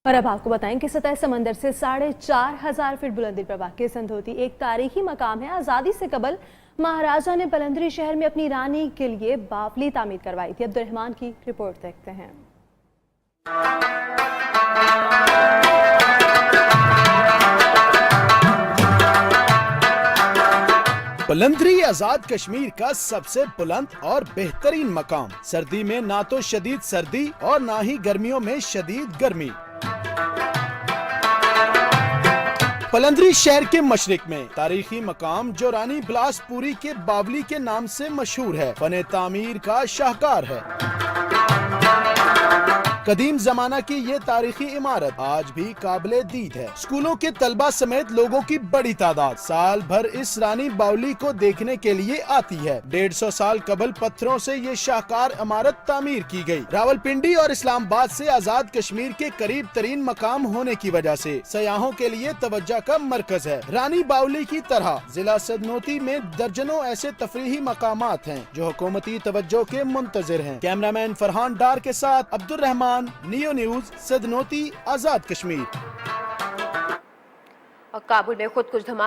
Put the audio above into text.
और अब आपको बताएं कि सतह समंदर से 4,500 फीट बुलंदी पर वाक़ संधोती एक तारीखी मकाम है। आज़ादी से कबल महाराजा ने बलंदरी शहर में अपनी रानी के लिए बावली तामीर करवाई थी। अब्दुर्रहमान की रिपोर्ट देखते हैं। बुलंदरी आजाद कश्मीर का सबसे बुलंद और बेहतरीन मकाम। सर्दी में ना तो शदीद सर्दी और ना ही गर्मियों में शदीद गर्मी। बुलंदरी शहर के मशरिक में तारीखी मकाम जो रानी बिलासपुरी के बावली के नाम से मशहूर है, फने तामीर का शाहकार है। कदीम जमाना की ये तारीखी इमारत आज भी काबिले दीद है। स्कूलों के तलबा समेत लोगों की बड़ी तादाद साल भर इस रानी बावली को देखने के लिए आती है। 150 साल कबल पत्थरों से ये शाहकार इमारत तामीर की गई। रावलपिंडी और इस्लामाबाद से आजाद कश्मीर के करीब तरीन मकाम होने की वजह से सयाहों के लिए तवज्जो का मरकज है। रानी बावली की तरह जिला सदनोती में दर्जनों ऐसे तफरीही मकामात हैं जो हुकूमती तवज्जो के मुंतजिर हैं। कैमरामैन फरहान डार के साथ अब्दुर्रहमान, नियो न्यूज, सदनोती, आजाद कश्मीर। और काबुल में खुद कुछ धमाके